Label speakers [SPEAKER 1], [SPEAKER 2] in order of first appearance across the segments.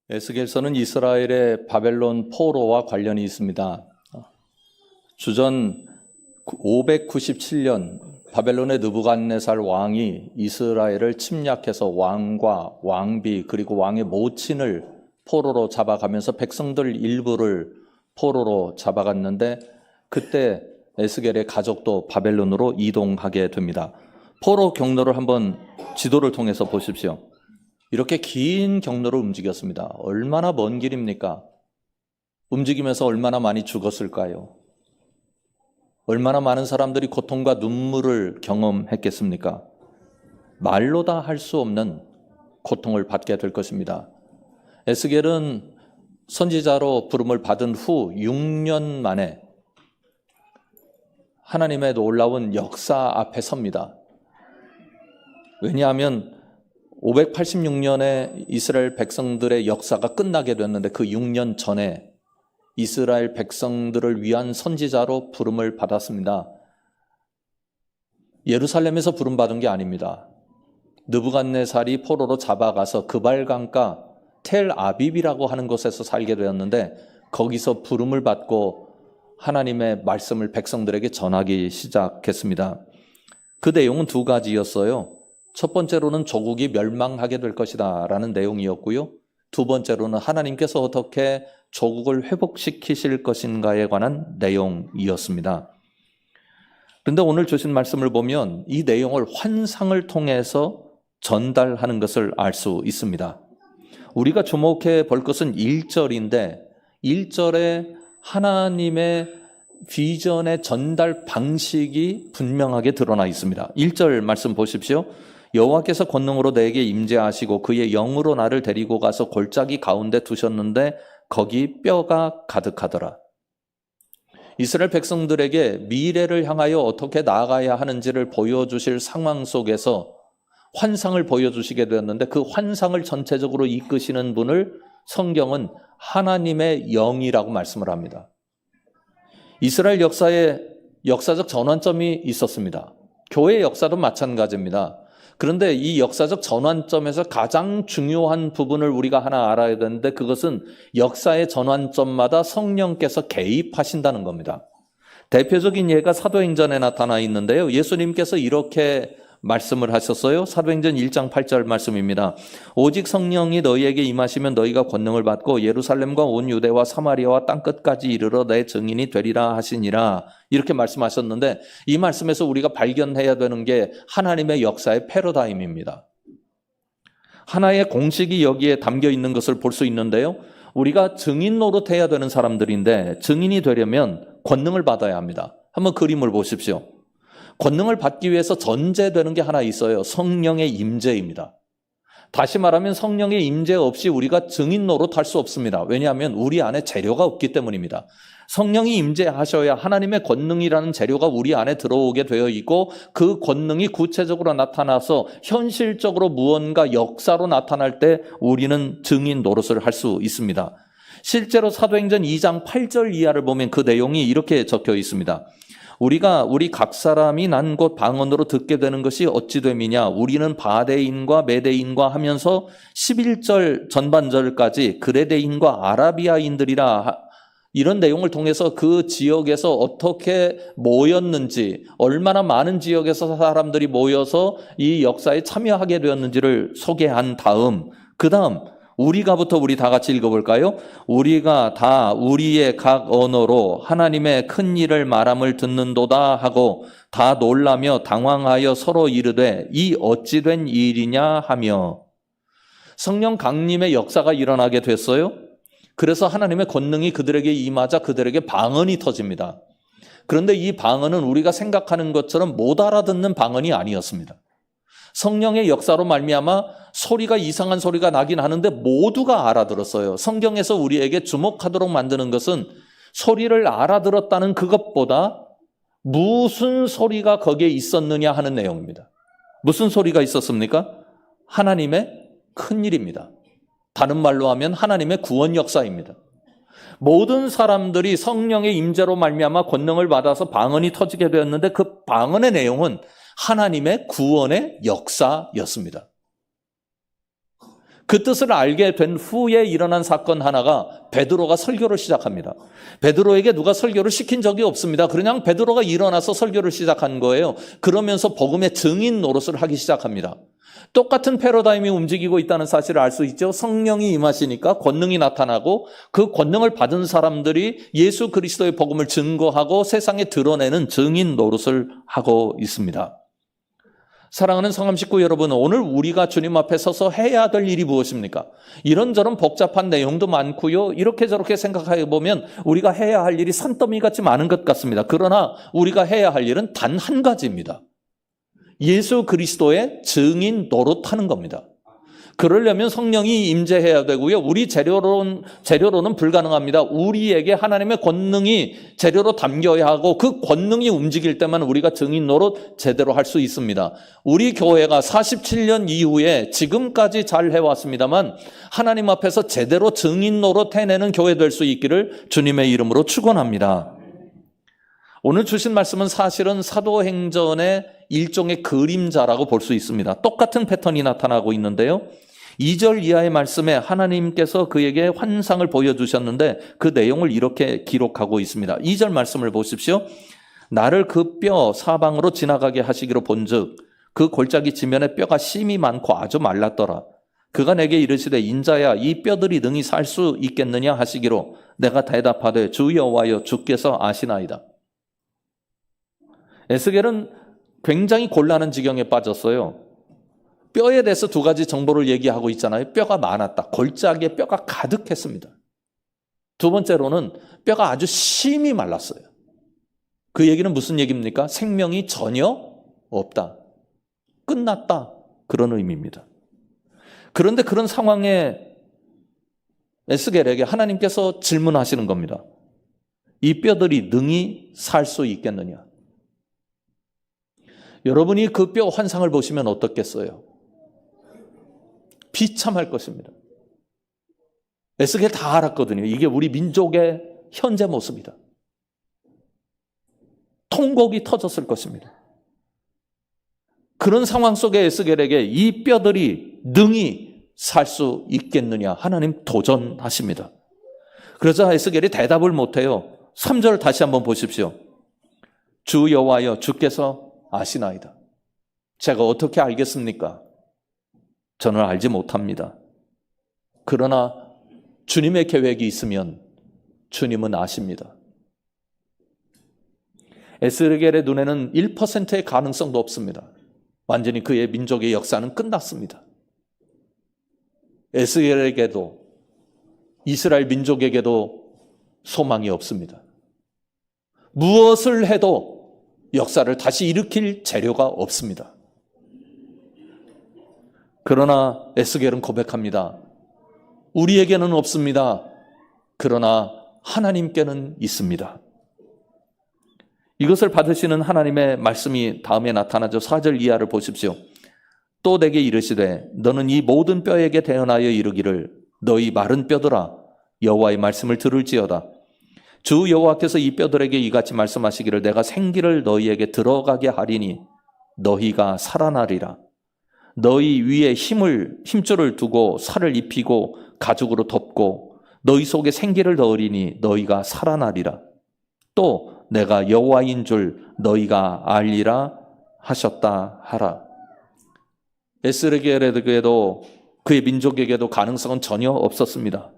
[SPEAKER 1] 에스겔서는 이스라엘의 바벨론 포로와 관련이 있습니다. 주전 597년 바벨론의 느부갓네살 왕이 이스라엘을 침략해서 왕과 왕비 그리고 왕의 모친을 포로로 잡아가면서 백성들 일부를 포로로 잡아갔는데 그때 에스겔의 가족도 바벨론으로 이동하게 됩니다. 포로 경로를 한번 지도를 통해서 보십시오. 이렇게 긴 경로를 움직였습니다. 얼마나 먼 길입니까? 움직이면서 얼마나 많이 죽었을까요? 얼마나 많은 사람들이 고통과 눈물을 경험했겠습니까? 말로 다 할 수 없는 고통을 받게 될 것입니다. 에스겔은 선지자로 부름을 받은 후 6년 만에 하나님의 놀라운 역사 앞에 섭니다. 왜냐하면 586년에 이스라엘 백성들의 역사가 끝나게 됐는데 그 6년 전에 이스라엘 백성들을 위한 선지자로 부름을 받았습니다. 예루살렘에서 부름받은 게 아닙니다. 느부갓네살이 포로로 잡아가서 그발강가 텔아빕이라고 하는 곳에서 살게 되었는데 거기서 부름을 받고 하나님의 말씀을 백성들에게 전하기 시작했습니다. 그 내용은 두 가지였어요. 첫 번째로는 조국이 멸망하게 될 것이다 라는 내용이었고요. 두 번째로는 하나님께서 어떻게 조국을 회복시키실 것인가에 관한 내용이었습니다. 그런데 오늘 주신 말씀을 보면 이 내용을 환상을 통해서 전달하는 것을 알 수 있습니다. 우리가 주목해 볼 것은 1절인데 1절에 하나님의 비전의 전달 방식이 분명하게 드러나 있습니다. 1절 말씀 보십시오. 여호와께서 권능으로 내게 임재하시고 그의 영으로 나를 데리고 가서 골짜기 가운데 두셨는데 거기 뼈가 가득하더라. 이스라엘 백성들에게 미래를 향하여 어떻게 나아가야 하는지를 보여주실 상황 속에서 환상을 보여주시게 되었는데 그 환상을 전체적으로 이끄시는 분을 성경은 하나님의 영이라고 말씀을 합니다. 이스라엘 역사에 역사적 전환점이 있었습니다. 교회 역사도 마찬가지입니다. 그런데 이 역사적 전환점에서 가장 중요한 부분을 우리가 하나 알아야 되는데 그것은 역사의 전환점마다 성령께서 개입하신다는 겁니다. 대표적인 예가 사도행전에 나타나 있는데요. 예수님께서 이렇게 말씀을 하셨어요. 사도행전 1장 8절 말씀입니다. 오직 성령이 너희에게 임하시면 너희가 권능을 받고 예루살렘과 온 유대와 사마리아와 땅끝까지 이르러 내 증인이 되리라 하시니라. 이렇게 말씀하셨는데 이 말씀에서 우리가 발견해야 되는 게 하나님의 역사의 패러다임입니다. 하나의 공식이 여기에 담겨 있는 것을 볼 수 있는데요. 우리가 증인 노릇해야 되는 사람들인데 증인이 되려면 권능을 받아야 합니다. 한번 그림을 보십시오. 권능을 받기 위해서 전제되는 게 하나 있어요. 성령의 임재입니다. 다시 말하면 성령의 임재 없이 우리가 증인 노릇할 수 없습니다. 왜냐하면 우리 안에 재료가 없기 때문입니다. 성령이 임재하셔야 하나님의 권능이라는 재료가 우리 안에 들어오게 되어 있고 그 권능이 구체적으로 나타나서 현실적으로 무언가 역사로 나타날 때 우리는 증인 노릇을 할 수 있습니다. 실제로 사도행전 2장 8절 이하를 보면 그 내용이 이렇게 적혀 있습니다. 우리 각 사람이 난 곳 방언으로 듣게 되는 것이 어찌 됨이냐. 우리는 바데인과 메데인과 하면서 11절 전반절까지 그레데인과 아라비아인들이라 이런 내용을 통해서 그 지역에서 어떻게 모였는지 얼마나 많은 지역에서 사람들이 모여서 이 역사에 참여하게 되었는지를 소개한 다음 그 다음 우리가부터 우리 다 같이 읽어볼까요? 우리가 다 우리의 각 언어로 하나님의 큰 일을 말함을 듣는도다 하고 다 놀라며 당황하여 서로 이르되 이 어찌 된 일이냐 하며 성령 강림의 역사가 일어나게 됐어요. 그래서 하나님의 권능이 그들에게 임하자 그들에게 방언이 터집니다. 그런데 이 방언은 우리가 생각하는 것처럼 못 알아듣는 방언이 아니었습니다. 성령의 역사로 말미암아 소리가 이상한 소리가 나긴 하는데 모두가 알아들었어요. 성경에서 우리에게 주목하도록 만드는 것은 소리를 알아들었다는 그것보다 무슨 소리가 거기에 있었느냐 하는 내용입니다. 무슨 소리가 있었습니까? 하나님의 큰일입니다. 다른 말로 하면 하나님의 구원 역사입니다. 모든 사람들이 성령의 임재로 말미암아 권능을 받아서 방언이 터지게 되었는데 그 방언의 내용은 하나님의 구원의 역사였습니다. 그 뜻을 알게 된 후에 일어난 사건 하나가 베드로가 설교를 시작합니다. 베드로에게 누가 설교를 시킨 적이 없습니다. 그냥 베드로가 일어나서 설교를 시작한 거예요. 그러면서 복음의 증인 노릇을 하기 시작합니다. 똑같은 패러다임이 움직이고 있다는 사실을 알 수 있죠. 성령이 임하시니까 권능이 나타나고 그 권능을 받은 사람들이 예수 그리스도의 복음을 증거하고 세상에 드러내는 증인 노릇을 하고 있습니다. 사랑하는 성함 식구 여러분, 오늘 우리가 주님 앞에 서서 해야 될 일이 무엇입니까? 이런저런 복잡한 내용도 많고요. 이렇게 저렇게 생각해 보면 우리가 해야 할 일이 산더미 같이 많은 것 같습니다. 그러나 우리가 해야 할 일은 단 한 가지입니다. 예수 그리스도의 증인 노릇하는 겁니다. 그러려면 성령이 임재해야 되고요. 우리 재료로는 불가능합니다. 우리에게 하나님의 권능이 재료로 담겨야 하고 그 권능이 움직일 때만 우리가 증인 노릇 제대로 할 수 있습니다. 우리 교회가 47년 이후에 지금까지 잘 해왔습니다만 하나님 앞에서 제대로 증인 노릇 해내는 교회 될 수 있기를 주님의 이름으로 축원합니다. 오늘 주신 말씀은 사실은 사도행전의 일종의 그림자라고 볼 수 있습니다. 똑같은 패턴이 나타나고 있는데요. 2절 이하의 말씀에 하나님께서 그에게 환상을 보여주셨는데 그 내용을 이렇게 기록하고 있습니다. 2절 말씀을 보십시오. 나를 그 뼈 사방으로 지나가게 하시기로 본즉 그 골짜기 지면에 뼈가 심이 많고 아주 말랐더라. 그가 내게 이르시되 인자야 이 뼈들이 능히 살 수 있겠느냐 하시기로 내가 대답하되 주 여호와여 주께서 아시나이다. 에스겔은 굉장히 곤란한 지경에 빠졌어요. 뼈에 대해서 두 가지 정보를 얘기하고 있잖아요. 뼈가 많았다. 골짜기에 뼈가 가득했습니다. 두 번째로는 뼈가 아주 심히 말랐어요. 그 얘기는 무슨 얘기입니까? 생명이 전혀 없다. 끝났다. 그런 의미입니다. 그런데 그런 상황에 에스겔에게 하나님께서 질문하시는 겁니다. 이 뼈들이 능히 살 수 있겠느냐? 여러분이 그 뼈 환상을 보시면 어떻겠어요? 비참할 것입니다. 에스겔 다 알았거든요. 이게 우리 민족의 현재 모습이다. 통곡이 터졌을 것입니다. 그런 상황 속에 에스겔에게 이 뼈들이 능히 살 수 있겠느냐? 하나님 도전하십니다. 그러자 에스겔이 대답을 못해요. 3절 다시 한번 보십시오. 주 여호와여 주께서 아시나이다. 제가 어떻게 알겠습니까? 저는 알지 못합니다. 그러나 주님의 계획이 있으면 주님은 아십니다. 에스겔의 눈에는 1%의 가능성도 없습니다. 완전히 그의 민족의 역사는 끝났습니다. 에스겔에게도 이스라엘 민족에게도 소망이 없습니다. 무엇을 해도 역사를 다시 일으킬 재료가 없습니다. 그러나 에스겔은 고백합니다. 우리에게는 없습니다. 그러나 하나님께는 있습니다. 이것을 받으시는 하나님의 말씀이 다음에 나타나죠. 4절 이하를 보십시오. 또 내게 이르시되 너는 이 모든 뼈에게 대언하여 이르기를 너희 마른 뼈들아 여호와의 말씀을 들을지어다. 주 여호와께서 이 뼈들에게 이같이 말씀하시기를 내가 생기를 너희에게 들어가게 하리니 너희가 살아나리라. 너희 위에 힘줄을 두고 살을 입히고 가죽으로 덮고 너희 속에 생기를 넣으리니 너희가 살아나리라. 또 내가 여호와인 줄 너희가 알리라 하셨다 하라. 에스겔에게도 그의 민족에게도 가능성은 전혀 없었습니다.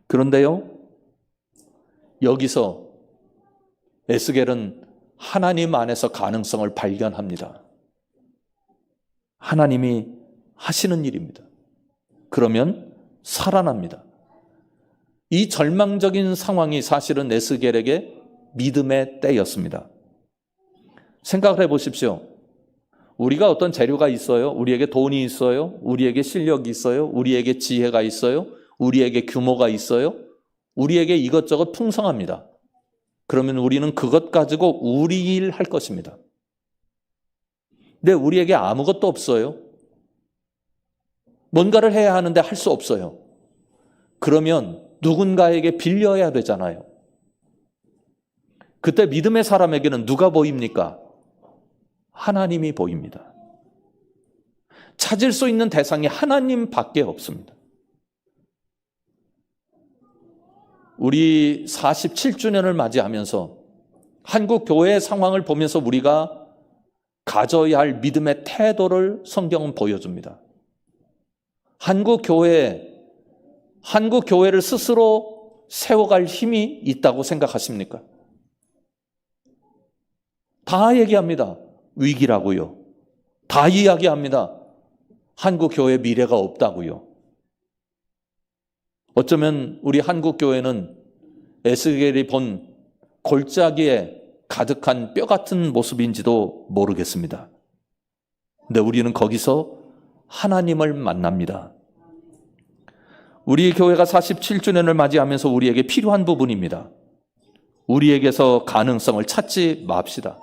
[SPEAKER 1] 그런데요, 여기서 에스겔은 하나님 안에서 가능성을 발견합니다. 하나님이 하시는 일입니다. 그러면 살아납니다. 이 절망적인 상황이 사실은 에스겔에게 믿음의 때였습니다. 생각을 해보십시오. 우리가 어떤 재료가 있어요? 우리에게 돈이 있어요? 우리에게 실력이 있어요? 우리에게 지혜가 있어요? 우리에게 규모가 있어요? 우리에게 이것저것 풍성합니다. 그러면 우리는 그것 가지고 우리 일 할 것입니다. 근데 우리에게 아무것도 없어요. 뭔가를 해야 하는데 할 수 없어요. 그러면 누군가에게 빌려야 되잖아요. 그때 믿음의 사람에게는 누가 보입니까? 하나님이 보입니다. 찾을 수 있는 대상이 하나님밖에 없습니다. 우리 47주년을 맞이하면서 한국 교회의 상황을 보면서 우리가 가져야 할 믿음의 태도를 성경은 보여줍니다. 한국 교회를 스스로 세워갈 힘이 있다고 생각하십니까? 다 얘기합니다. 위기라고요. 다 이야기합니다. 한국 교회 미래가 없다고요. 어쩌면 우리 한국 교회는 에스겔이 본 골짜기에 가득한 뼈 같은 모습인지도 모르겠습니다. 근데 우리는 거기서 하나님을 만납니다. 우리 교회가 47주년을 맞이하면서 우리에게 필요한 부분입니다. 우리에게서 가능성을 찾지 맙시다.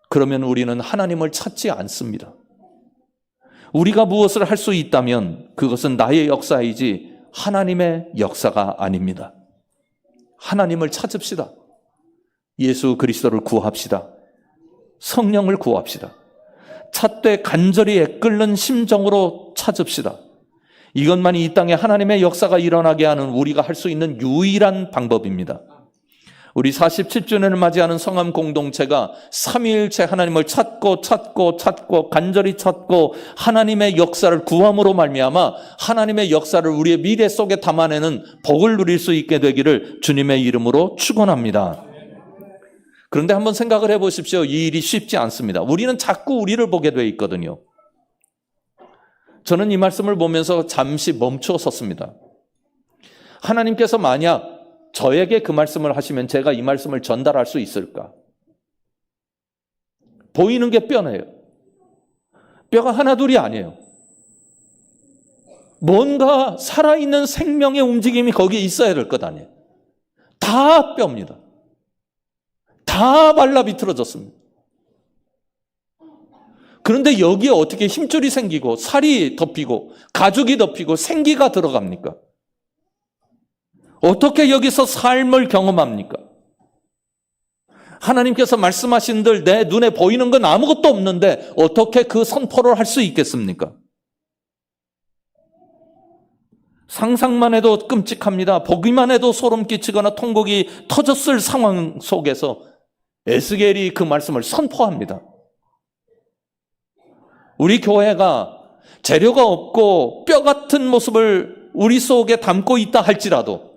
[SPEAKER 1] 그러면 우리는 하나님을 찾지 않습니다. 우리가 무엇을 할 수 있다면 그것은 나의 역사이지 하나님의 역사가 아닙니다. 하나님을 찾읍시다. 예수 그리스도를 구합시다. 성령을 구합시다. 찾되 간절히 애끓는 심정으로 찾읍시다. 이것만이 이 땅에 하나님의 역사가 일어나게 하는 우리가 할 수 있는 유일한 방법입니다. 우리 47주년을 맞이하는 성암 공동체가 삼위일체 하나님을 찾고 간절히 찾고 하나님의 역사를 구함으로 말미암아 하나님의 역사를 우리의 미래 속에 담아내는 복을 누릴 수 있게 되기를 주님의 이름으로 축원합니다. 그런데 한번 생각을 해보십시오. 이 일이 쉽지 않습니다. 우리는 자꾸 우리를 보게 돼 있거든요. 저는 이 말씀을 보면서 잠시 멈추어 섰습니다. 하나님께서 만약 저에게 그 말씀을 하시면 제가 이 말씀을 전달할 수 있을까? 보이는 게 뼈네요. 뼈가 하나둘이 아니에요. 뭔가 살아있는 생명의 움직임이 거기에 있어야 될 것 아니에요. 다 뼈입니다. 다 발라 비틀어졌습니다. 그런데 여기에 어떻게 힘줄이 생기고 살이 덮이고 가죽이 덮이고 생기가 들어갑니까? 어떻게 여기서 삶을 경험합니까? 하나님께서 말씀하신들 내 눈에 보이는 건 아무것도 없는데 어떻게 그 선포를 할 수 있겠습니까? 상상만 해도 끔찍합니다. 보기만 해도 소름 끼치거나 통곡이 터졌을 상황 속에서 에스겔이 그 말씀을 선포합니다. 우리 교회가 재료가 없고 뼈 같은 모습을 우리 속에 담고 있다 할지라도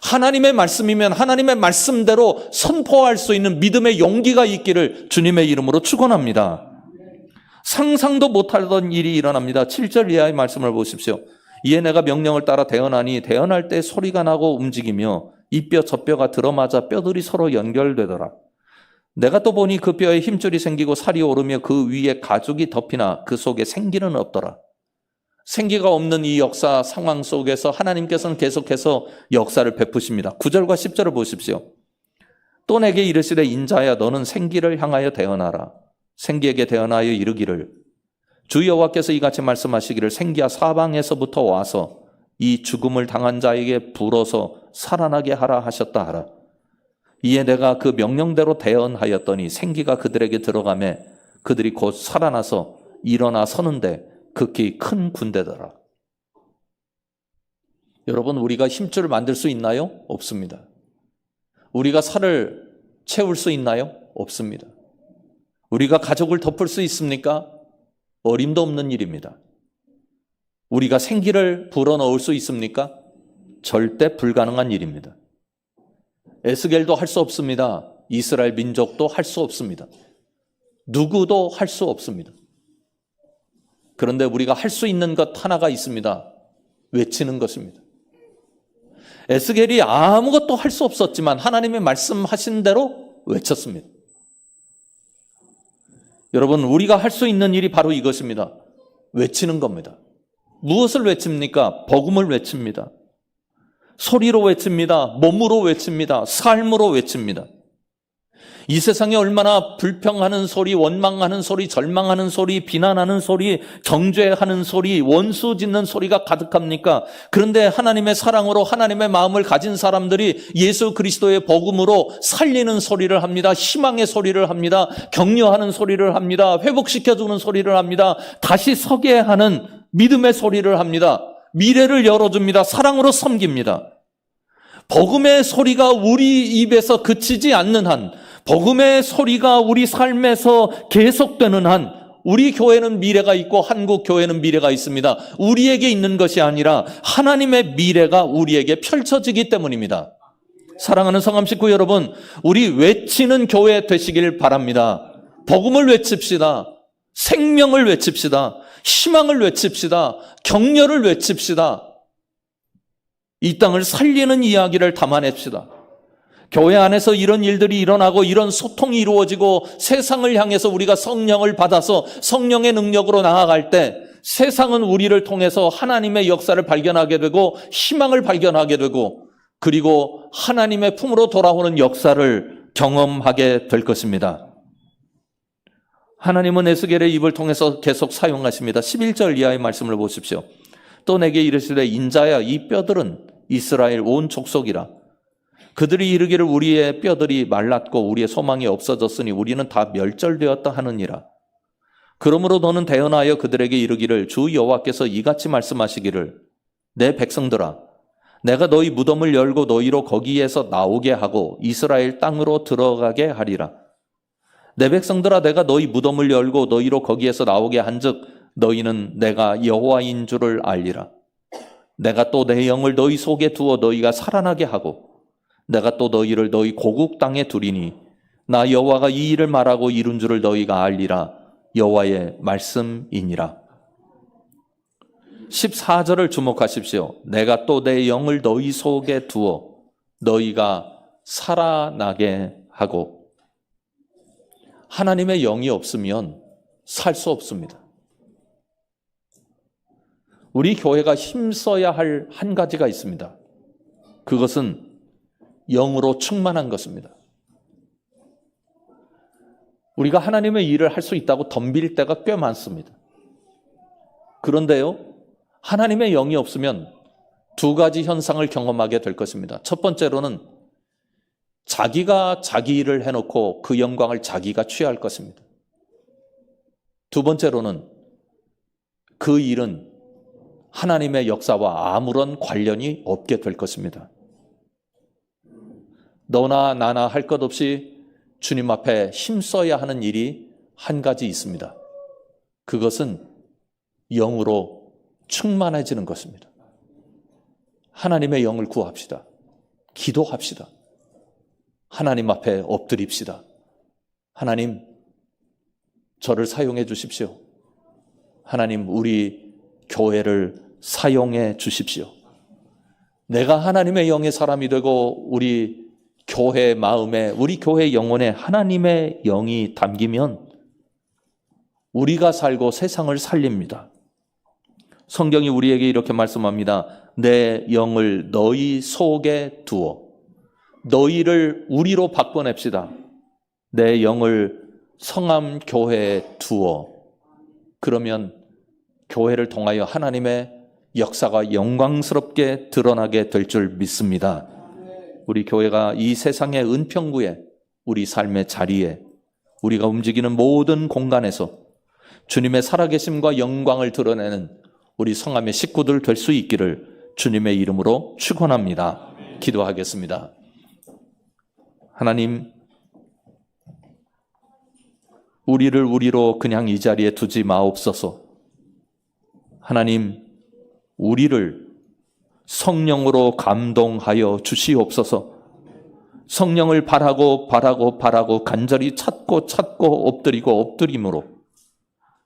[SPEAKER 1] 하나님의 말씀이면 하나님의 말씀대로 선포할 수 있는 믿음의 용기가 있기를 주님의 이름으로 축원합니다. 상상도 못하던 일이 일어납니다. 7절 이하의 말씀을 보십시오. 이에 내가 명령을 따라 대언하니 대언할 때 소리가 나고 움직이며 이 뼈 저 뼈가 들어맞아 뼈들이 서로 연결되더라. 내가 또 보니 그 뼈에 힘줄이 생기고 살이 오르며 그 위에 가죽이 덮이나 그 속에 생기는 없더라. 생기가 없는 이 역사 상황 속에서 하나님께서는 계속해서 역사를 베푸십니다. 9절과 10절을 보십시오. 또 내게 이르시되 인자야 너는 생기를 향하여 대언하라. 생기에게 대언하여 이르기를 주 여호와께서 이같이 말씀하시기를 생기야 사방에서부터 와서 이 죽음을 당한 자에게 불어서 살아나게 하라 하셨다 하라. 이에 내가 그 명령대로 대언하였더니 생기가 그들에게 들어가매 그들이 곧 살아나서 일어나 서는데 극히 큰 군대더라. 여러분, 우리가 힘줄을 만들 수 있나요? 없습니다. 우리가 살을 채울 수 있나요? 없습니다. 우리가 가족을 덮을 수 있습니까? 어림도 없는 일입니다. 우리가 생기를 불어넣을 수 있습니까? 절대 불가능한 일입니다. 에스겔도 할 수 없습니다. 이스라엘 민족도 할 수 없습니다. 누구도 할 수 없습니다. 그런데 우리가 할 수 있는 것 하나가 있습니다. 외치는 것입니다. 에스겔이 아무것도 할 수 없었지만 하나님의 말씀하신 대로 외쳤습니다. 여러분, 우리가 할 수 있는 일이 바로 이것입니다. 외치는 겁니다. 무엇을 외칩니까? 복음을 외칩니다. 소리로 외칩니다. 몸으로 외칩니다. 삶으로 외칩니다. 이 세상에 얼마나 불평하는 소리, 원망하는 소리, 절망하는 소리, 비난하는 소리, 정죄하는 소리, 원수 짓는 소리가 가득합니까? 그런데 하나님의 사랑으로 하나님의 마음을 가진 사람들이 예수 그리스도의 복음으로 살리는 소리를 합니다. 희망의 소리를 합니다. 격려하는 소리를 합니다. 회복시켜주는 소리를 합니다. 다시 서게 하는 믿음의 소리를 합니다. 미래를 열어줍니다. 사랑으로 섬깁니다. 복음의 소리가 우리 입에서 그치지 않는 한, 복음의 소리가 우리 삶에서 계속되는 한, 우리 교회는 미래가 있고 한국 교회는 미래가 있습니다. 우리에게 있는 것이 아니라 하나님의 미래가 우리에게 펼쳐지기 때문입니다. 사랑하는 성암 식구 여러분, 우리 외치는 교회 되시길 바랍니다. 복음을 외칩시다. 생명을 외칩시다. 희망을 외칩시다. 격려를 외칩시다. 이 땅을 살리는 이야기를 담아냅시다. 교회 안에서 이런 일들이 일어나고 이런 소통이 이루어지고 세상을 향해서 우리가 성령을 받아서 성령의 능력으로 나아갈 때 세상은 우리를 통해서 하나님의 역사를 발견하게 되고 희망을 발견하게 되고 그리고 하나님의 품으로 돌아오는 역사를 경험하게 될 것입니다. 하나님은 에스겔의 입을 통해서 계속 사용하십니다. 11절 이하의 말씀을 보십시오. 또 내게 이르시되 인자야 이 뼈들은 이스라엘 온 족속이라. 그들이 이르기를 우리의 뼈들이 말랐고 우리의 소망이 없어졌으니 우리는 다 멸절되었다 하느니라. 그러므로 너는 대언하여 그들에게 이르기를 주 여호와께서 이같이 말씀하시기를 내 백성들아 내가 너희 무덤을 열고 너희로 거기에서 나오게 하고 이스라엘 땅으로 들어가게 하리라. 내 백성들아 내가 너희 무덤을 열고 너희로 거기에서 나오게 한즉 너희는 내가 여호와인 줄을 알리라. 내가 또 내 영을 너희 속에 두어 너희가 살아나게 하고 내가 또 너희를 너희 고국 땅에 두리니 나 여호와가 이 일을 말하고 이룬 줄을 너희가 알리라. 여호와의 말씀이니라. 14절을 주목하십시오. 내가 또 내 영을 너희 속에 두어 너희가 살아나게 하고. 하나님의 영이 없으면 살 수 없습니다. 우리 교회가 힘써야 할 한 가지가 있습니다. 그것은 영으로 충만한 것입니다. 우리가 하나님의 일을 할 수 있다고 덤빌 때가 꽤 많습니다. 그런데요, 하나님의 영이 없으면 두 가지 현상을 경험하게 될 것입니다. 첫 번째로는 자기가 자기 일을 해놓고 그 영광을 자기가 취할 것입니다. 두 번째로는 그 일은 하나님의 역사와 아무런 관련이 없게 될 것입니다. 너나 나나 할 것 없이 주님 앞에 힘써야 하는 일이 한 가지 있습니다. 그것은 영으로 충만해지는 것입니다. 하나님의 영을 구합시다. 기도합시다. 하나님 앞에 엎드립시다. 하나님, 저를 사용해 주십시오. 하나님, 우리 교회를 사용해 주십시오. 내가 하나님의 영의 사람이 되고 우리 교회 마음에, 우리 교회 영혼에 하나님의 영이 담기면 우리가 살고 세상을 살립니다. 성경이 우리에게 이렇게 말씀합니다. 내 영을 너희 속에 두어. 너희를 우리로 바꿔냅시다. 내 영을 성암 교회에 두어. 그러면 교회를 통하여 하나님의 역사가 영광스럽게 드러나게 될 줄 믿습니다. 우리 교회가 이 세상의 은평구에, 우리 삶의 자리에, 우리가 움직이는 모든 공간에서 주님의 살아계심과 영광을 드러내는 우리 성함의 식구들 될 수 있기를 주님의 이름으로 축원합니다. 기도하겠습니다. 하나님, 우리를 우리로 그냥 이 자리에 두지 마옵소서. 하나님, 우리를 성령으로 감동하여 주시옵소서. 성령을 바라고 간절히 찾고 엎드리고 엎드림으로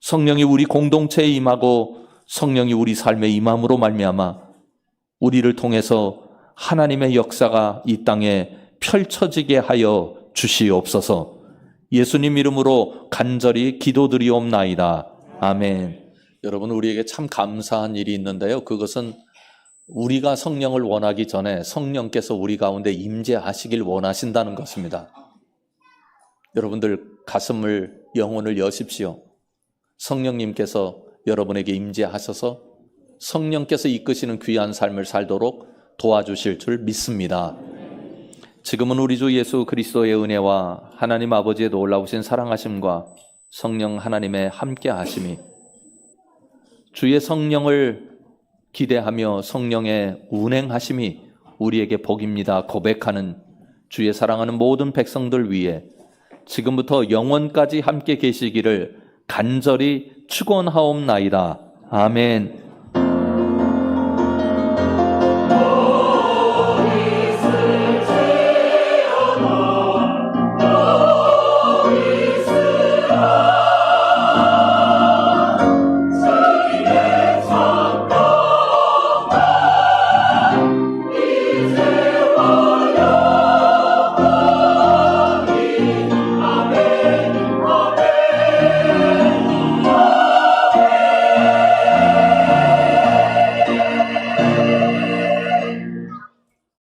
[SPEAKER 1] 성령이 우리 공동체에 임하고 성령이 우리 삶에 임함으로 말미암아 우리를 통해서 하나님의 역사가 이 땅에 펼쳐지게 하여 주시옵소서. 예수님 이름으로 간절히 기도드리옵나이다. 아멘. 여러분, 우리에게 참 감사한 일이 있는데요. 그것은 우리가 성령을 원하기 전에 성령께서 우리 가운데 임재하시길 원하신다는 것입니다. 여러분들 가슴을, 영혼을 여십시오. 성령님께서 여러분에게 임재하셔서 성령께서 이끄시는 귀한 삶을 살도록 도와주실 줄 믿습니다. 지금은 우리 주 예수 그리스도의 은혜와 하나님 아버지의 놀라우신 사랑하심과 성령 하나님의 함께 하심이, 주의 성령을 기대하며 성령의 운행하심이 우리에게 복입니다 고백하는 주의 사랑하는 모든 백성들 위해 지금부터 영원까지 함께 계시기를 간절히 축원하옵나이다. 아멘.